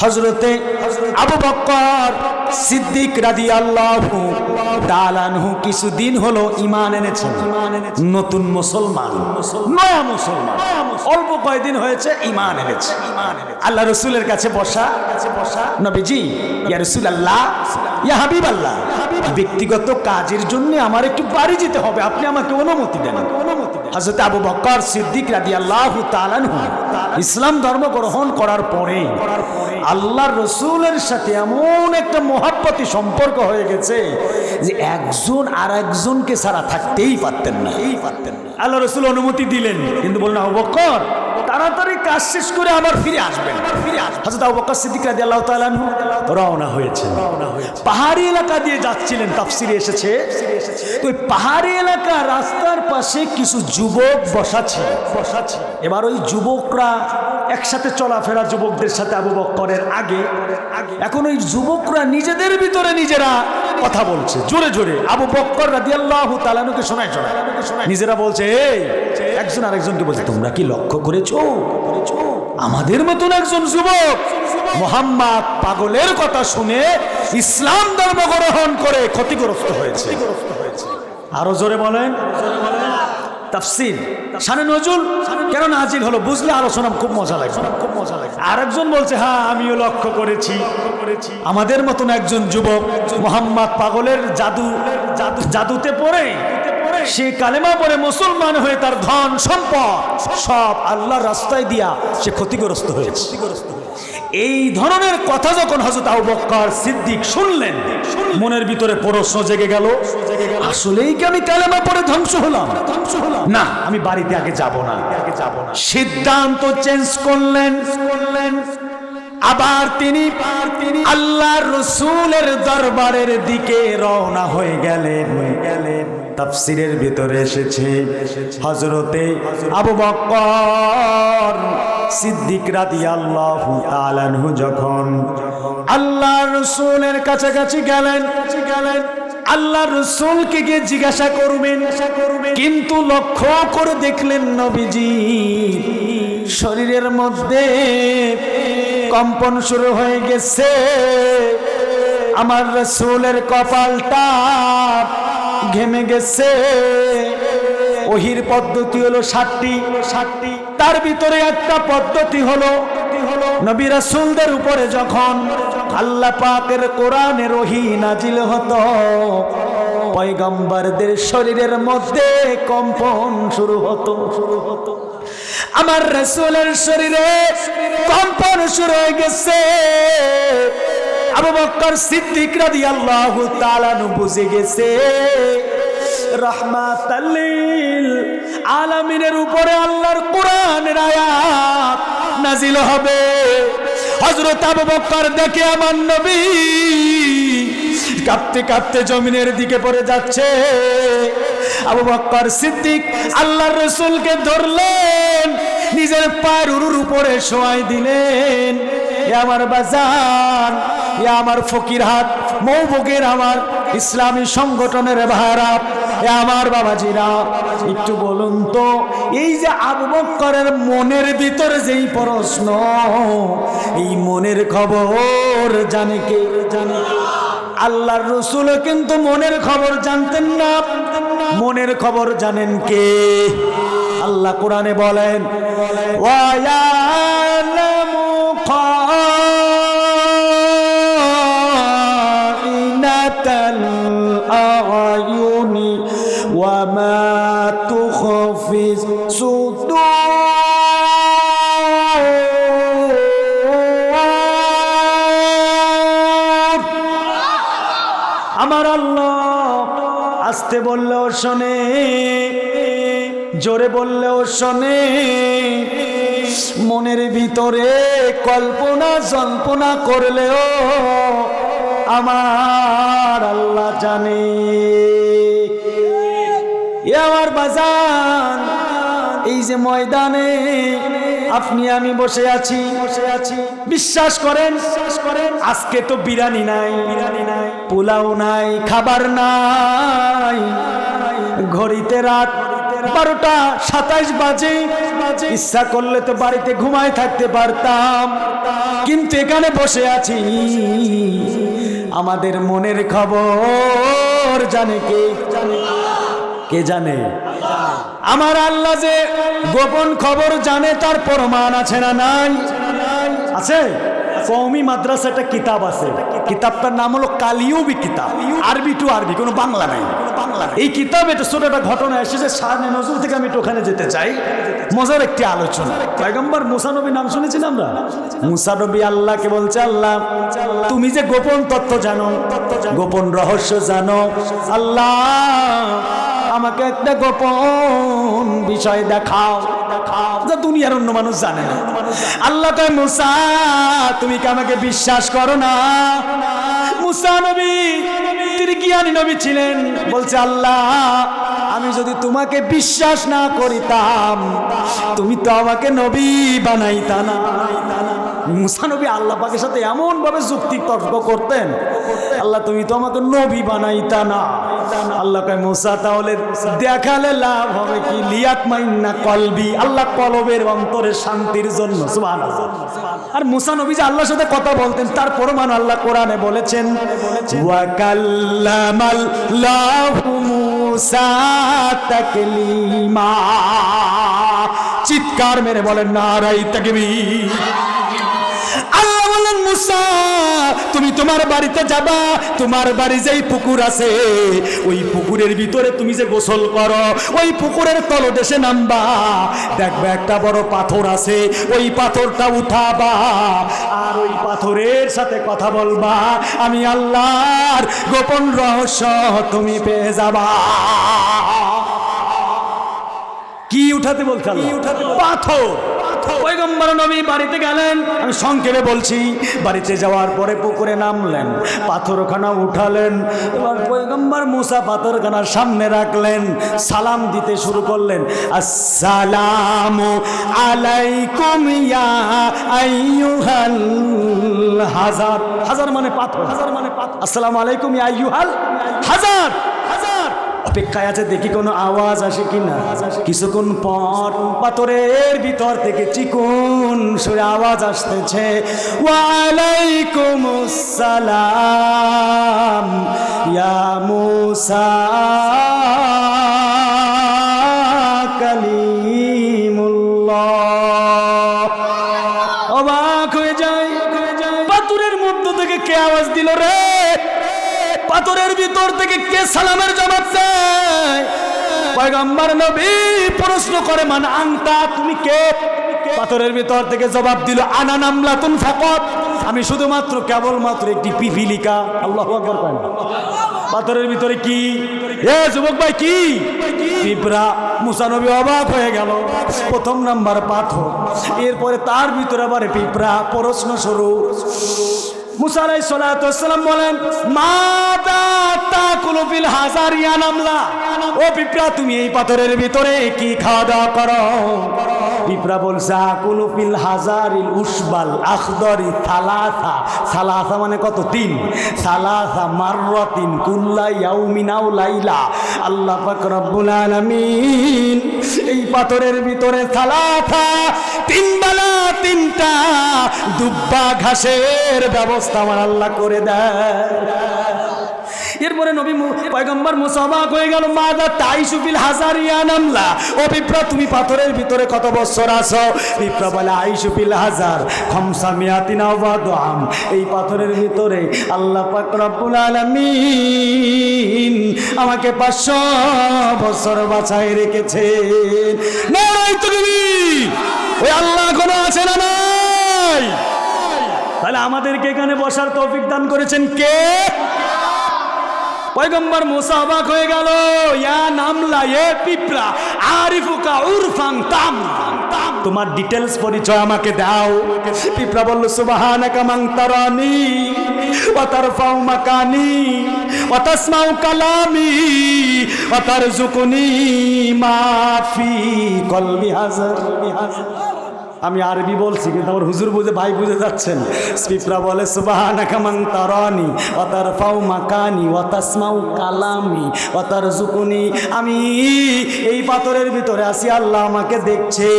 হযরতে আবু বকর সিদ্দিক রাদিয়াল্লাহু তাআলা আনহু কিছুদিন হলো ঈমান এনেছেন, নতুন মুসলমান, নয়া মুসলমান, অল্প কয়েকদিন হয়েছে ঈমান এনেছে। আল্লাহ রাসূলের কাছে বসা, নবীজি, ইয়া রাসূলুল্লাহ, ইয়া হাবিবাল্লাহ, ব্যক্তিগত কাজের জন্য আমার একটু বাড়ি যেতে হবে, আপনি আমাকে অনুমতি দেন। হযরত আবু বকর সিদ্দিক রাদিয়াল্লাহু তাআলা আনহু ইসলাম ধর্ম গ্রহণ করার পরে আল্লাহর রাসূলের সাথে এমন একটা মহব্বতী সম্পর্ক হয়ে গেছে যে একজন আর একজনকে ছাড়া থাকতেই পারতেন না। আল্লাহ রাসূল অনুমতি দিলেন, কিন্তু বললেন আবু বকর তাড়াতাড়ি কাজ শেষ করে আবার ফিরে আসবেন। হযরত আবু বকর সিদ্দিক রাদিয়াল্লাহু তাআলা আনহু রওনা হয়েছেন। পাহাড়ি এলাকা দিয়ে যাচ্ছিলেন, তাফসিরে এসেছে। তো ওই পাহাড়ি এলাকা রাস্তার পাশে কিছু যুবক বসা ছিল। এবার ওই যুবকরা একসাথে চলাফেরা, যুবকদের সাথে আবু বকরের আগে। এখন ওই যুবকরা নিজেদের ভিতরে নিজেরা কথা বলছে জোরে জোরে, আবু বকর রাদিয়াল্লাহু তাআলা আনহুকে শোনায়। নিজেরা বলছে, এই একজন আরেকজনকে বলছে, তোমরা কি লক্ষ্য করেছো আমাদের মতন একজন যুবক মুহাম্মদ পাগলের কথা শুনে ইসলাম ধর্ম গ্রহণ করে ক্ষতিগ্রস্ত হয়েছে। আরো জোরে বলেন। তাফসীর শানে নজুল কেন নাজিল হলো বুঝলে আলোচনা খুব মজা লাগে। আরেকজন বলছে, হ্যাঁ আমিও লক্ষ্য করেছি আমাদের মতন একজন যুবক মুহাম্মদ পাগলের জাদুতে পড়ে সে কালেমা পড়ে মুসলমান হয়ে তার ধন সম্পদ সব আল্লাহর রাস্তায় দিয়া সে ক্ষতিগ্রস্ত হয়েছে। এই ধরনের কথা যখন হযরত আবু বকর সিদ্দিক শুনলেন, মনের ভিতরে প্রশ্ন জেগে গেল, আসলেই কি আমি কালেমা পড়ে ধ্বংস হলাম? না, আমি বাড়িতে আগে যাব না। সিদ্ধান্ত চেঞ্জ করলেন। আবার তিনি আল্লাহর রাসূলের দরবারের দিকে রওনা হয়ে গেলেন। তাফসীরের ভিতরে এসেছে হযরতে আবু বকর সিদ্দিক রাদিয়াল্লাহু তাআলা আনহু যখন আল্লাহর রাসূলের কাছাকাছি গেলেন, আল্লাহর রাসূলকে গিয়ে জিজ্ঞাসা করবেন, কিন্তু লক্ষ্য করে দেখলেন নবীজি শরীরের মধ্যে কম্পন শুরু হয়ে গেছে। আমার রাসূলের কপালটা ঘেমে গেছে। ওহির পদ্ধতি হলো 60টি, তার ভিতরে একটা পদ্ধতি হলো নবী রাসূলদের উপরে যখন আল্লাহ পাকের কোরআনের ওহী নাজিল হতো, পয়গম্বরদের শরীরের মধ্যে কম্পন শুরু হতো। আমার রাসূলের শরীরে কম্পন শুরু হয়ে গেছে। আবু বকর সিদ্দিক রাদিয়াল্লাহু তাআলা বুঝে গেছে রাহমাতাল লিল আলামিনের উপরে আল্লাহর কোরআনের আয়াত নাজিল হবে। হযরত আবু বকর দেখে আমার নবী কাঁপতে কাঁপতে জমিনের দিকে পড়ে যাচ্ছে। আবু বকর সিদ্দিক আল্লাহর রাসূলকে ধরলেন, নিজের পায়ের উরুর উপরে শোয়াই দিলেন। এ আমার বাজান, এ আমার ফকিরহাট মৌবুকের আমার ইসলামী সংগঠনের ভাইরা, এ আমার বাবাজিরা, একটু বলুন তো, এই যে আবু বকরের মনের ভিতরে যেই প্রশ্ন, এই মনের খবর জানে কে? আল্লাহর রাসূল কিন্তু মনের খবর জানতেন না। মনের খবর জানেন কে? আল্লাহ কোরআনে বলেন, ওয়া ইয়ালামু খাইনাতাল আ'য়ুনি ওয়া মা তুখফি সুদূর। আমার আল্লাহ আস্তে বললেও শোনে, জোরে বললেও শোনে। মনের ভিতরে কল্পনা জল্পনা করলেও আমার আল্লাহ জানে। এ আমার বাজান, এই যে ময়দানে আপনি আমি বসে আছি, বিশ্বাস করেন আজকে তো বিরিয়ানি নাই, পোলাও নাই, খাবার নাই, ঘড়িতে রাত 12টা 27 বাজে। ইচ্ছা করলে তো বাড়িতে ঘুমায় থাকতে পারতাম, কিন্তু এখানে বসে আছি। আমাদের মনের খবর জানে কে? কে জানে? আমার আল্লাহ যে গোপন খবর জানে, তার প্রমাণ আছে না নাই? আছে। কওমি মাদ্রাসা একটা কিতাব আছে, কিতাবটার নাম হলো কালিউবি কিতাব, আরবি টু আরবি, কোনো বাংলা নাই। এই কিতাবে একটা ছোট একটা ঘটনা এসেছে, শানে নজরুল থেকে আমি একটু ওখানে যেতে চাই। মজার একটি আলোচনা। পয়গম্বর মুসা নবী নাম শুনেছি না আমরা? মুসা নবী আল্লাহকে বলছে, আল্লাহ তুমি যে গোপন তথ্য জানো, গোপন রহস্য জানো, আল্লাহ আমাকে একটা গোপন বিষয় দেখাও, যা দুনিয়ার অন্য মানুষ জানে না। আল্লাহ কয়, মুসা তুমি কি আমাকে বিশ্বাস করো না? মুসা নবী তিনি জ্ঞানী নবী ছিলেন, বলছে আল্লাহ আমি যদি তোমাকে বিশ্বাস না করিতাম তুমি তো আমাকে নবী বানাইতা না। মুসা নবী আল্লাহ পাকের সাথে এমন ভাবে যুক্তি তর্ক করতেন, আল্লাহ তুমি তো আমাকে নবী বানাইতা না। আল্লাহ কয়, মুসা তাহলে দেখালে লাভ হবে কি? লিয়াতমাইন্না কলবি, আল্লাহ কলবের অন্তরের শান্তির জন্য। সুবহানাল্লাহ। আর মুসা নবী যে আল্লাহর সাথে কথা বলতেন, তার প্রমাণ আল্লাহ কোরআনে বলেছেন, ওয়া কাল্লামাল্লাহু মুসা তাকলিমা। চিৎকার মেরে বলেন নারাই তাকবীর। আল্লাহ বলেন, মুসা তুমি তোমার বাড়িতে যাবা, তোমার বাড়ি যেই পুকুর আছে ওই পুকুরের ভিতরে তুমি যে গোসল করো, ওই পুকুরের তলদেশে নামবা, দেখবে একটা বড় পাথর আছে, ওই পাথরটা উঠাবা আর ওই পাথরের সাথে কথা বলবা, আমি আল্লাহর গোপন রহস্য তুমি পেয়ে যাবা। কি উঠাতে বলছে আল্লাহ? পাথর। পয়গম্বর নবী বাড়িতে গেলেন, আমি সংক্ষেপে বলছি। বাড়িতে যাওয়ার পরে পুকুরে নামলেন, পাথরখানা উঠালেন। এবার পয়গম্বর মুসা পাথরখানার সামনে রাখলেন, সালাম দিতে শুরু করলেন, আসসালামু আলাইকুম ইয়া আইয়ুহাল হাজার। হাজার মানে পাথর, হাজার মানে পাথর। আসসালামু আলাইকুম ইয়া আইয়ুহাল হাজার। অপেক্ষায় আছে দেখি কোনো আওয়াজ আসে কিনা। কিছুক্ষণ পর পাথরের ভিতর থেকে চিকন সুরে আওয়াজ আসতেছে, ওয়ালাইকুমুস সালাম ইয়া মুসা কালিমুল্লাহ। অবাক হয়ে যায়, পাথরের মধ্য থেকে কে আওয়াজ দিল রে? পাথরের ভিতর থেকে কে সালামের জবাব দেয়? পয়গম্বর নবী প্রশ্ন করে, মান আনতা, তুমি কে? পাথরের ভিতর থেকে জবাব দিল, আনা নামলাতুন ফাকাত, আমি শুধুমাত্র কেবলমাত্র একটি পিপিলিকা। আল্লাহু আকবার করেন। পাথরের ভিতরে কি? এ যুবক ভাই, কি? পিঁপড়া। মুসা নবী অবাক হয়ে গেল, প্রথম নাম্বার পাথর, এরপরে তার ভিতরে আবার পিঁপড়া। প্রশ্ন শুরু। মুসা আলাইহিস সালাতু ওয়াস সালাম বলেন, মাতা তাকুলু ফিল হাজার ইয়া নামলা, ও পিঁপড়া তুমি এই পাথরের ভিতরে কি খাওয়া দাওয়া করো? পিঁপড়া বলছে, আকুলু ফিল হাজারিল উসবাল আখদরি সালাসা। সালাসা মানে কত? 3। সালাসা মাররাতিন কুল্লা ইয়াউমিন আও লাইলা। আল্লাহ পাক রব্বুল আলামিন এই পাথরের ভিতরে সালাসা 3 বেলা 3টা দুব্বা ঘাসের ব্যবস্থা আমার আল্লাহ করে দেয়। এরপরে নবী পয়গম্বর মুসা অবাক হয়ে গেল, মাদা তাইশু ফিল হাজার ইয়া নামলা, ও পিঁপড়া তুমি পাথরের ভিতরে কত বছর আছো? পিঁপড়া বলে, আইশু ফিল হাজার খামসা মিয়াতিন আও বাদআম, এই পাথরের ভিতরে আল্লাহ পাক রব্বুল আলামিন আমাকে 500 বছর বাঁচায় রেখেছে। নারায়ে তাকবীর। ওই আল্লাহ এখনো আছে না নাই? তাহলে আমাদেরকে এখানে বসার তৌফিক দান করেছেন কে? পয়গম্বর মুসা অবাক হয়ে গেল, ইয়া নামলা এ পিঁপড়া আরিফুকা উরফান তাম, তোমার ডিটেইলস পরিচয় আমাকে দাও। পিঁপড়া বলল, সুবহানাকা মান তারানি ওয়া তারফাউ মাকানি ওয়া তাসমাউ কালামি ওয়া তারযুকুনি মা ফি কলবি হাজার। আমি আরবি বলছি কিন্তু আমার হুজুর বুঝে ভাই বুঝে যাচ্ছেন। পিঁপড়া বলে সুবহানাকা মান তারানি ওয়া তারফাউ মাকানি ওয়া তাসমাউ কালামি ওয়া তারযুকুনি। আমি এই পাথরের ভিতরে আছি, আল্লাহ আমাকে দেখছে,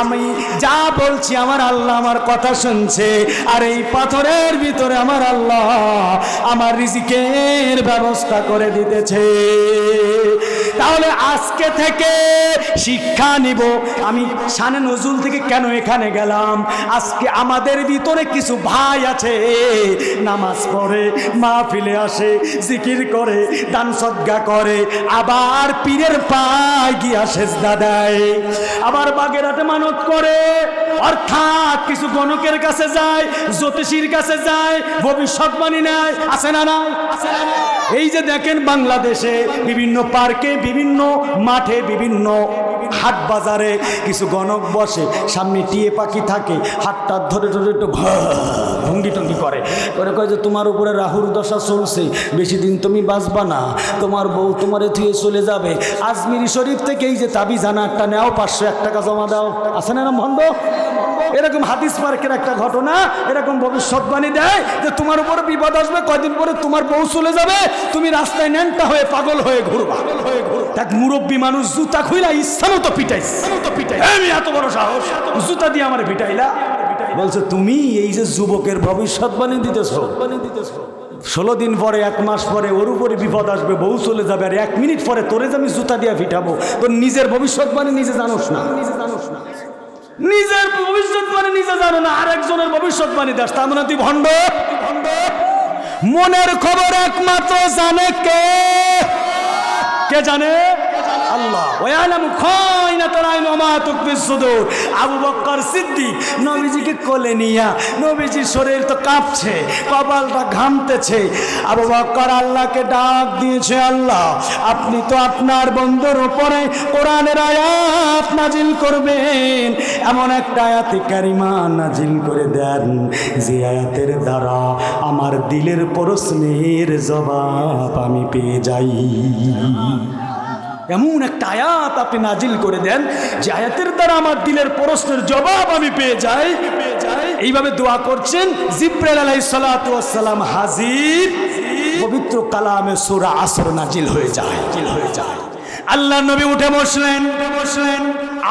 আমি যা বলছি আমার আল্লাহ আমার কথা শুনছে, আর এই পাথরের ভিতরে আমার আল্লাহ আমার রিজিকের ব্যবস্থা করে দিতেছে। তাহলে আজকে থেকে শিক্ষা নিব। আমি শানে নজরুল থেকে কেন এখানে গেলাম, আজকে আমাদের ভিতরে কিছু ভাই আছে নামাজ পড়ে, মাহফিলে আসে, জিকির করে, দান সদকা করে, আবার পীরের পায়ে গিয়া সেজদা দেয়, আবার বাগেরহাটে মানত করে, অর্থাৎ কিছু গণকের কাছে যায়, জ্যোতিষীর কাছে যায়, ভবিষ্যৎবাণী নেয়। আছে না নাই? এই যে দেখেন বাংলাদেশে বিভিন্ন পার্কে, বিভিন্ন মাঠে, বিভিন্ন হাট বাজারে কিছু গণক বসে, সামনে টিয়ে পাখি থাকে, হাতটা ধরে ধরে একটু ভঙ্গি টঙ্গি করে করে কয় যে তোমার উপরে রাহুর দশা চলছে, বেশি দিন তুমি বাঁচবা না, তোমার বউ তোমারে থুয়ে চলে যাবে। আজমিরি শরীফ থেকে এই যে তাবিজানা একটা নেও, 501 টাকা জমা দাও। আছে না এরকম ভণ্ড? এরকম হাদিস পার্কের একটা ঘটনা, এরকম ভবিষ্যৎবাণী দেয় যে তোমার উপরে বিপদ আসবে, কয়দিন পরে তোমার বউ চলে যাবে, তুমি রাস্তায় ন্যাংটা হয়ে পাগল হয়ে ঘুরবা। এক মুরব্বী মানুষ জুতা খুইলা ইচ্ছা মতো পিটাইছে, আমি এত বড় সাহস, জুতা দিয়ে আমার পিটাইলা। বলছে তুমি এই যে যুবকের ভবিষ্যৎবাণী দিতেছো, 16 দিন পরে, 1 মাস পরে ওর উপরে বিপদ আসবে, বউ চলে যাবে, আর 1 মিনিট পরে তোরে যে আমি জুতা দিয়ে পিটাবো, তোর নিজের ভবিষ্যৎবাণী নিজে জানোস না, নিজের ভবিষ্যৎবাণী নিজে জানো না, আরেকজনের ভবিষ্যৎবাণী দাস, তার মানে তুই ভণ্ড। মনের খবর একমাত্র জানে কে? কে জানে? আল্লাহ। ওয়ালামু খায়নাতুল আইন ওয়া মা তুকফিস সুদূর। আবু বকর সিদ্দিক নবীজিকে কোলে নিয়া, নবীজির শরীর তো কাঁপছে, কপালটা ঘামতেছে, আবু বকর আল্লাহকে ডাক দিয়েছে, আল্লাহ আপনি তো আপনার বন্ধুর উপরে কোরআনের আয়াত নাজিল করবেন, এমন একটা আয়াতে কারিমা নাজিল করে দেন যে আয়াতের দ্বারা আমার দিলের প্রশ্নের জবাব আমি পেয়ে যাই। এমন একটা আয়াত আপনি নাজিল করে দেন যে আয়াতের দ্বারা আমার দিলের প্রশ্নের জবাব আমি পেয়ে যাই। এইভাবে দোয়া করছেন। জিবরাইল আলাইহিস সালাতু ওয়াস সালাম হাজির, পবিত্র কালামে সূরা আসর নাজিল হয়ে যায়। আল্লাহ নবী উঠে বসলেন।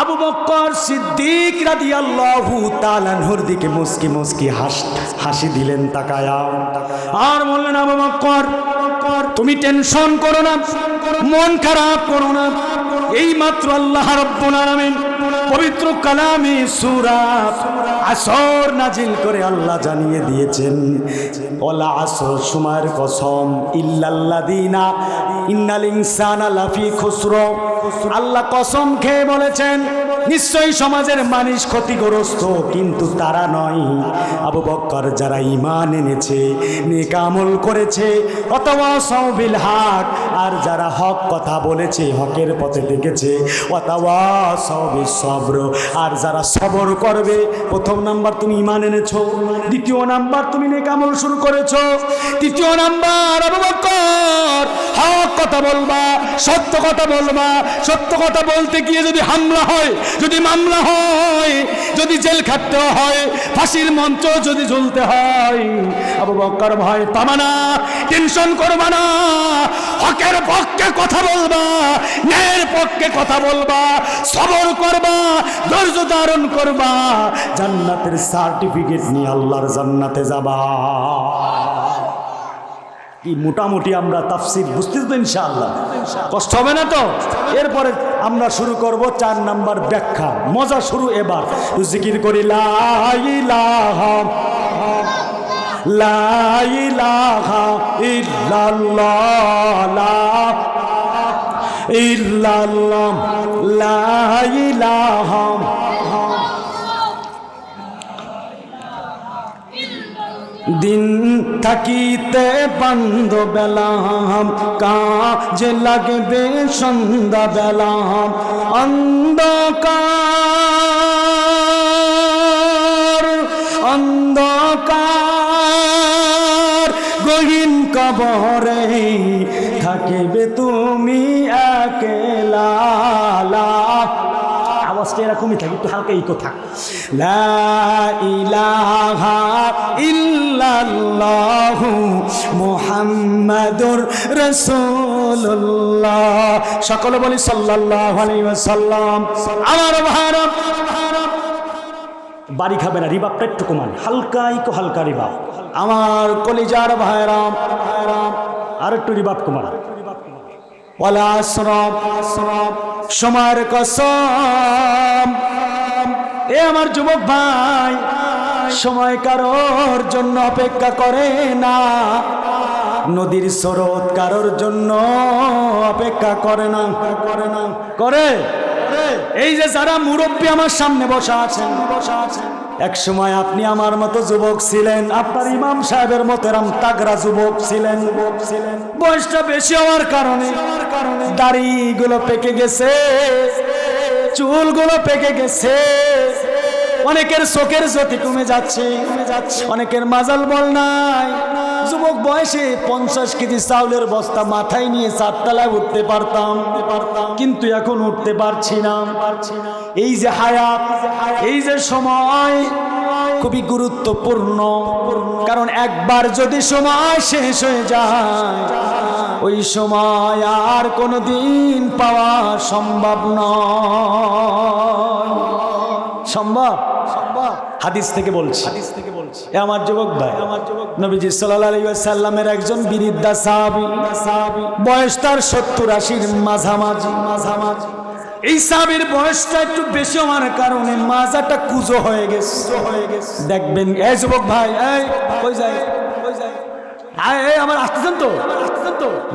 আবু বকর সিদ্দিক রাদিয়াল্লাহু তাআলা আনহুর দিকে মুস্কি মুস্কি হাসি দিলেন তাকায়া, আর বললেন, আবু বকর তুমি টেনশন করো না, মন খারাপ করো না, এই মাত্র আল্লাহ রাব্বুল আলামিন পবিত্র কালামে সূরা আসর নাজিল করে আল্লাহ জানিয়ে দিয়েছেন, ওয়াল আসর, সময়ের কসম, ইল্লাল্লাযিনা ইন্নাল ইনসানা লাফি খুসর। আল্লাহ কসম খেয়ে বলেছেন নিশ্চয়ই সমাজের মানুষ ক্ষতিগ্রস্ত, কিন্তু তারা নয়। আবু বকর যারা ঈমান এনেছে, নেক আমল করেছে, ওয়াতাওয়াসাউ বিল হক, আর যারা হক কথা বলেছে, হকের পথে থেকেছে, ওয়াতাওয়াসাউ বিস সবর, আর যারা সবর করবে। প্রথম নাম্বার তুমি ঈমান এনেছো, দ্বিতীয় নাম্বার তুমি নেক আমল শুরু করেছো, তৃতীয় নাম্বার আবু বকর হক কথা বলবা, সত্য কথা বলবা। সত্য কথা বলতে গিয়ে যদি হামলা হয়, যদি মামলা হয়, যদি জেল খাটতে হয়, ফাঁসির মঞ্চ যদি ঝুলতে হয়, আবু বকর ভয় পাবা না, টেনশন করবা না, হকের পক্ষে কথা বলবা, ন্যায়ের পক্ষে কথা বলবা, সবর করবা, ধৈর্য ধারণ করবা, জান্নাতের সার্টিফিকেট নিয়ে আল্লাহর জান্নাতে যাবা। কি মোটামুটি আমরা তাফসীর বুঝতেছি তো ইনশাআল্লাহ, কষ্ট হবে না তো? এরপরে আমরা শুরু করব 4 নাম্বার ব্যাখ্যা, মজা শুরু। এবার জিকির করি লা ইলাহা ইল্লাল্লাহ, লা ইলাহা দিন থাকিতে বান্ধ বেলাম, কাজে লাগবে সন্ধ্যা বেলাম, অন্ধকার গহীন কবরে থাকিবে তুমি একলা। আওয়াজ আওয়াজটা এরকমই থাকে, একটু হালকা ইকো থাক। লা ইলাহা ইল্লাল্লাহু মুহাম্মাদুর রাসূলুল্লাহ। সকলে বলি সাল্লাল্লাহু আলাইহি ওয়াসাল্লাম। আমার ভারত বাড়ি খাবে না, রিবাবটা একটু কমান, হালকা ইকো, হালকা রিবাব। আমার কলিজার ভাইরাম, আর একটু রিবাব কমান। ওয়ালা আসরাব, সময়ের কসম, এ আমার যুবক ভাই, সময় কারোর জন্য অপেক্ষা করে না, নদীর স্রোত কারোর জন্য অপেক্ষা করে না, করে। এই যে যারা মুরব্বী আমার সামনে বসা আছেন, এক সময় আপনি আমার মতো যুবক ছিলেন, আপনার ইমাম সাহেবের মতো এরম তাগড়া যুবক ছিলেন। বয়সটা বেশি হওয়ার কারণে দাড়িগুলো পেকে গেছে, চুলগুলো পেকে গেছে, অনেকের চোখের জ্যোতি কমে যাচ্ছে, অনেকের মাজাল বল নাই। যুবক বয়সে 50 কেজি চাউলের বস্তা মাথায় নিয়ে 4 তলায় উঠতে পারতাম, কিন্তু এখন উঠতে পারছি না। এই যে হায়াত, এই যে সময় খুবই গুরুত্বপূর্ণ, কারণ একবার যদি সময় শেষ হয়ে যায়, ওই সময় আর কোনোদিন পাওয়া সম্ভব নয়। সম্ভব? হাদিস থেকে বলছি। এ আমার যুবক ভাই, নবীজি সাল্লাল্লাহু আলাইহি ওয়াসাল্লামের একজন বৃদ্ধা সাহাবী, বয়স তার 70-80-র মাঝামাঝি। এই সাহাবীর বয়সটা একটু বেশি হওয়ার কারণে মাজাটা কুজো হয়ে গেছে। দেখবেন এই যুবক ভাই, এই কই যায়, আমার আসতেছেন তো?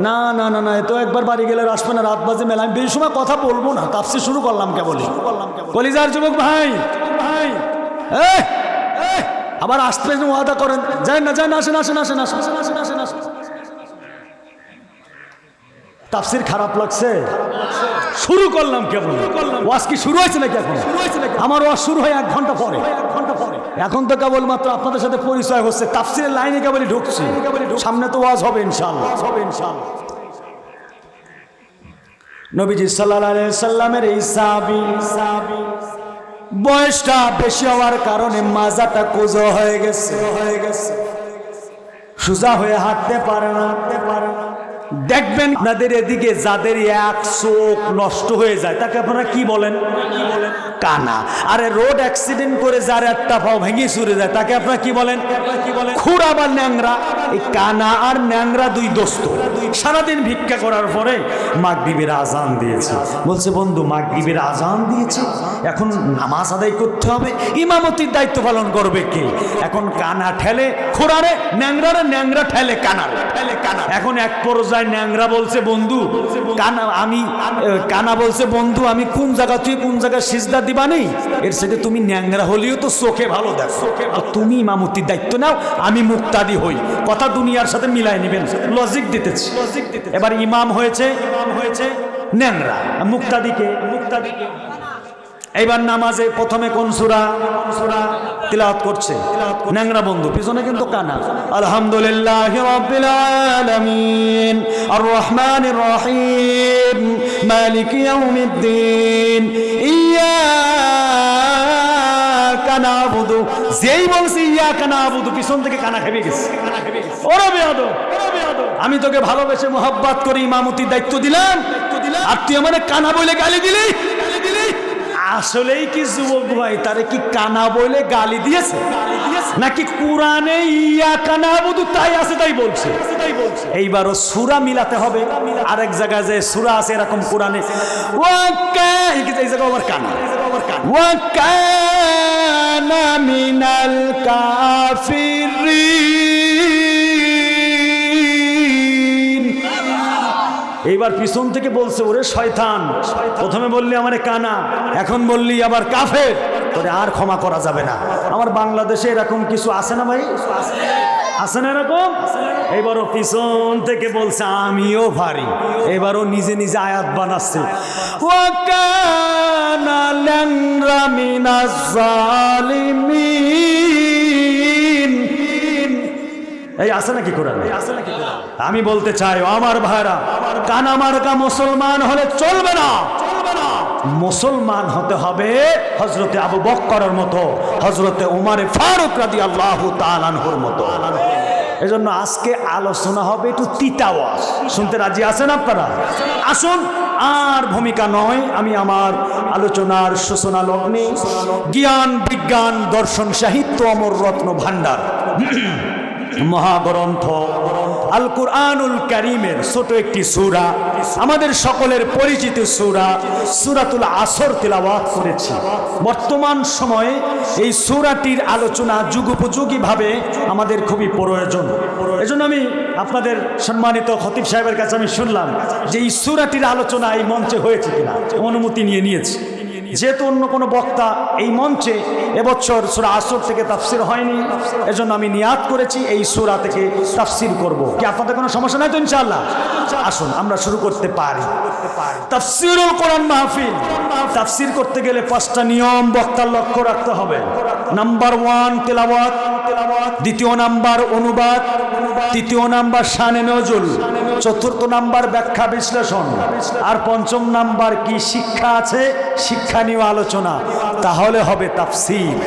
না না না না, তো একবার বাড়ি গেলে আসবে না, রাত বাজে মেলা। আমি বেশি সময় কথা বলবো না, তাফসীর শুরু করলাম কেবল। কলিজার যুবক ভাই, আবার আসতে ওয়াদা করেন, যাই না, আসেন। তাফসীর খারাপ লাগছে, শুরু করলাম কেবল। ওয়াজ কি শুরু হয়েছে নাকি? এখন আমার ওয়াজ শুরু হয় 1 ঘন্টা পরে। এখন তো কেবল মাত্র আপনাদের সাথে পরিচয় হচ্ছে, তাফসীরের লাইনে কেবলই ঢুকছি, সামনে তো ওয়াজ হবে ইনশাআল্লাহ। নবীজি সাল্লাল্লাহু আলাইহি সাল্লামের এই সাহাবী বয়সটা বেশি হওয়ার কারণে মাজাটা কুজো হয়ে গেছে, সোজা হয়ে হাঁটতে পারে না। দেখবেন আপনাদের এদিকে যাদের এক চোখ নষ্ট হয়ে যায়, তাকে আপনারা কি বলেন? কানা। আরে রোড অ্যাক্সিডেন্ট করে যার একটা পাও ভেঙে চুরে যায়, তাকে আপনারা কি বলেন? খুড়া বা ন্যাংরা। এই কানা আর ন্যাংরা দুই দোস্ত সারাদিন ভিক্ষা করার পরে মাগরিবের আজান দিয়েছে, বলছে বন্ধু মাগরিবের আজান দিয়েছে, এখন নামাজ আদায় করতে হবে, ইমামতির দায়িত্ব পালন করবে কে? এখন কানা ঠেলে খুড়ারে, ন্যাংরারে, ন্যাংরা ঠেলে কানারে। এখন এক পর্যায়ে ন্যাংরা বলছে বন্ধু কানা বলছে বন্ধু আমি কোন জায়গা, তুই কোন জায়গায় সিজদা দিবা নেই, এর সাথে তুমি ন্যাংরা হলেও তো চোখে ভালো দেখো, তুমি ইমামতির দায়িত্ব নাও, আমি মুক্তাদি হই। কথা দুনিয়ার সাথে মিলাই নিবেন, লজিক দিতেছি। এবার ইমাম হয়েছে ন্যাংরা, মুক্তাদিকে এইবার নামাজে প্রথমে কোন সূরা তিলাওয়াত করছে ন্যাংরা বন্ধু, পিছনে কিন্তু কানা। আলহামদুলিল্লাহি রাব্বিল আলামিন আর রহমানির রহিম মালিকি ইয়াউমিদ্দিন ইয়াকা নাবুদু, যেই বলছি ইয়াকা নাবুদু পিছন থেকে কানা খেয়ে গেছে। ওরে বেয়াদব, আমি তোকে ভালোবেসে মোহাব্বত করে ইমামতির দায়িত্ব দিলাম, আর তুই আমারে কানা বলে গালি দিলি। আসলেই কি যুবক ভাই, তারে কি কানা বলে গালি দিয়েছে নাকি কোরআনে ইয়াকা নাবুদু তাই আছে তাই বলছে? এইবারও সূরা মিলাতে হবে। আরেক জায়গায় যে সূরা আছে এরকম কোরআনে এই জায়গায় আবার কানা, ওয়া কানা মিনাল কাফিরিন। এইবার পিছন থেকে বলছে ওরে শয়তান, প্রথমে বললি আমারে কানা, এখন বললি আবার কাফের, তোরে আর ক্ষমা করা যাবে না। আমার বাংলাদেশে এরকম কিছু আছে না ভাই? আছে না এরকম? এবারও পিছন থেকে বলছে আমিও ভারী, এবারও নিজে নিজে আয়াত বানাচ্ছে ওয়া কানা লাংরা মিনাজ জালিমিন। এই আছে নাকি কোরআনে? আমি বলতে চাই আমার ভাইরা, কানা মার্কা মুসলমান হলে চলবে না, মুসলমান হতে হবে হযরতে আবু বকরের মতো, হযরতে উমর ফারুক রাদিয়াল্লাহু তাআলা আনহুর মতো। এজন্য আজকে আলোচনা হবে একটু তিতাওয়া। শুনতে রাজি আছেন আপনারা? আসুন, আর ভূমিকা নয়, আমি আমার আলোচনার সূচনা লগ্নে জ্ঞান বিজ্ঞান দর্শন সাহিত্য অমর রত্ন ভান্ডার মহাগ্রন্থ আল কুরআনুল কারীমের ছোট একটি সূরা, আমাদের সকলের পরিচিত সূরা সূরাতুল আসর তেলাওয়াত করেছি। বর্তমান সময়ে এই সূরাটির আলোচনা যুগোপযোগীভাবে আমাদের খুবই প্রয়োজন। এজন্য আমি আপনাদের সম্মানিত খতিব সাহেবের কাছে আমি শুনলাম যে এই সূরাটির আলোচনা এই মঞ্চে হয়েছে কিনা, অনুমতি নিয়েছি। যেহেতু অন্য কোনো বক্তা এই মঞ্চে এবছর সূরা আসর থেকে তাফসির হয়নি, এজন্য আমি নিয়াত করেছি এই সূরা থেকে তাফসির করব। কি আপনাদের কোনো সমস্যা নাই তো? ইনশাআল্লাহ আসুন আমরা শুরু করতে পারি। তাফসিরুল কোরআন মাহফিল, তাফসির করতে গেলে 5টা নিয়ম বক্তার লক্ষ্য রাখতে হবে। নাম্বার 1 তেলাওয়াত, দ্বিতীয় নাম্বার অনুবাদ, তৃতীয় নাম্বার শানে নজুল, চতুর্থ নাম্বার ব্যাখ্যা বিশ্লেষণ, আর পঞ্চম নাম্বার কি শিক্ষা আছে শিক্ষণীয় আলোচনা। তাহলে হবে তাফসীর।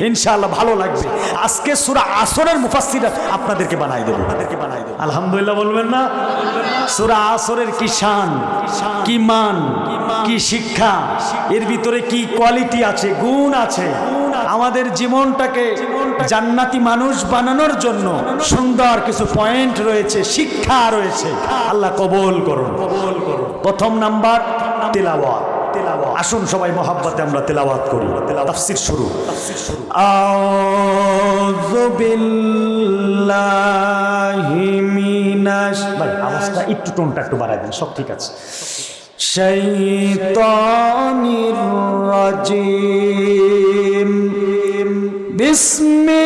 ইনশাআল্লাহ ভালো লাগবে। আজকে সূরা আসরের মুফাসসির আপনাদেরকে বানাই দেব। আলহামদুলিল্লাহ বলবেন না? সূরা আসরের কি শান, কি মান, কি শিক্ষা, এর ভিতরে কি কোয়ালিটি আছে, গুণ আছে, আমাদের জীবনটাকে জান্নাতি মানুষ বানানোর জন্য সুন্দর কিছু পয়েন্ট রয়েছে, শিক্ষা রয়েছে। আল্লাহ কবুল করুন। প্রথম নাম্বার তিলাওয়াত। আসুন সবাই মহাব্বতে আমরা তেলাওয়াত করি। তাফসীর শুরু। আউযু বিল্লাহি মিনাশ, ভাই আওয়াজটা একটু টোনটা একটু বাড়াই দেন, সব ঠিক আছে। শাইতানির রাজিম, বিসমিল্লাহির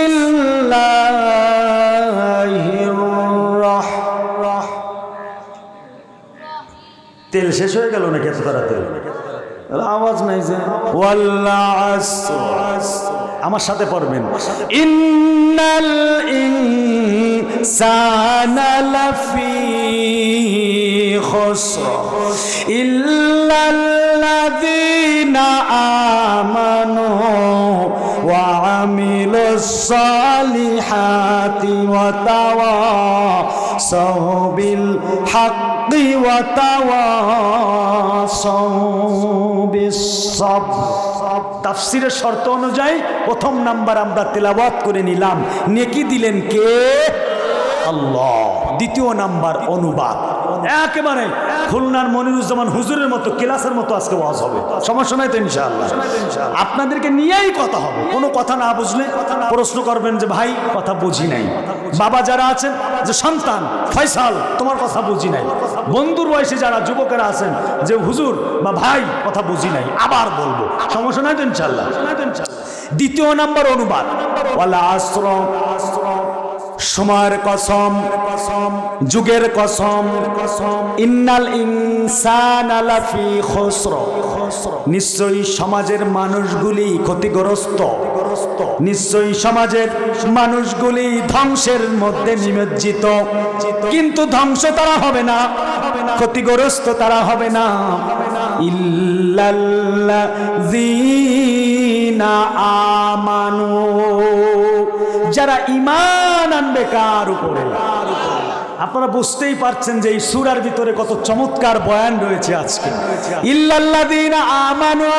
রাহমানির, তেল শেষ হয়ে গেল নাকি এত তাড়াতাড়ি? আওয়াজ নাই যে ওয়াল আসর, আমার সাথে পড়বেন। ইন্নাল ইনসানা লাফি খুসর ইল্লাল্লাযীনা আমানু ওয়া আমিলুস সালিহাতি ওয়া তাওয়াসাউ বিল হাক্কি ওয়া তাওয়াসাউ বিস সাবর। তাফসীরের শর্ত অনুযায়ী প্রথম নাম্বার আমরা তেলাওয়াত করে নিলাম, নেকি দিলেন কে? আল্লাহ। দ্বিতীয় নাম্বার অনুবাদ, একেবারে খুলনার মনিরুজ্জামান হুজুরের মতো ক্লাসের মতো আজকে ওয়াজ হবে, সমস্যা নাই তো? ইনশাআল্লাহ আপনাদেরকে নিয়েই কথা হবে। কোনো কথা না বুঝলে প্রশ্ন করবেন যে ভাই কথা বুঝি নাই। বাবা যারা আছেন যে সন্তান ফয়সাল তোমার কথা বুঝি নাই, বন্ধুর বয়সে যারা যুবকেরা আছেন যে হুজুর বা ভাই কথা বুঝি নাই, আবার বলবো, সমস্যা নাই তো? ইনশাআল্লাহ। দ্বিতীয় নাম্বার অনুবাদ, ওয়াল আসর, সময়ের কসম, যুগের কসম, ইন্নাল ইনসানা লাফি খুসর, নিশ্চয়ই সমাজের মানুষগুলি ক্ষতিগ্রস্ত, নিশ্চয়ই সমাজের মানুষগুলি ধ্বংসের মধ্যে নিমজ্জিত। কিন্তু ধ্বংস তারা হবে না, ক্ষতিগ্রস্ত তারা হবে না, ইল্লাল্লাযীনা আমানু, যারা ঈমান আনবে কার উপরে। আপনারা বুঝতেই পারছেন যে এই সূরার ভিতরে কত চমৎকার বয়ান রয়েছে আজকে। ইল্লাল্লাযীনা আমানু,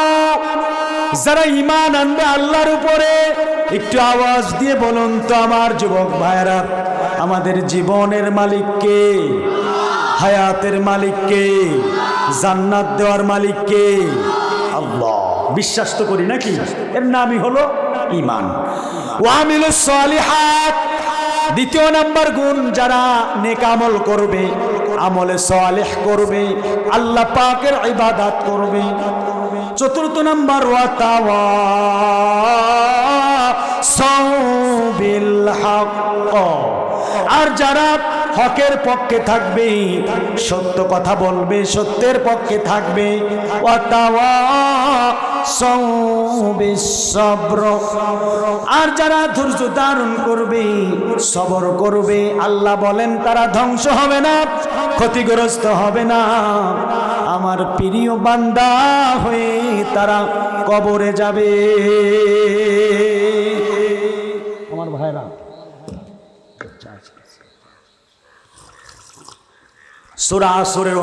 যারা ঈমান আনবে আল্লাহর উপরে। একটু আওয়াজ দিয়ে বলুন তো আমার যুবক ভাইরা, আমাদের জীবনের মালিক কে? হায়াতের মালিক কে? জান্নাত দেওয়ার মালিক কে? আল্লাহ। বিশ্বাস তো করি নাকি? এর নামই হলো ঈমান। ওয়া আমিলুস সালিহাত, দ্বিতীয় নাম্বার গুণ, যারা নেক আমল করবে, আমলে সালেহ করবে, আল্লাহ পাকের ইবাদত করবে। চতুর্থ নাম্বার, ওয়া তাওয়াসাউ বিল হক, আর যারা হকের পক্ষে থাকবে, সত্য কথা বলবে, সত্যের পক্ষে থাকবে। ওয়া তাওয়া বিস সবর, আর যারা ধৈর্য ধারণ করবে, সবর করবে, আল্লাহ বলেন তারা ধ্বংস হবে না, ক্ষতিগ্রস্ত হবে না, আমার প্রিয় বান্দা হয়ে তারা কবরে যাবে। আমার ভাইরা, সূরা আসরের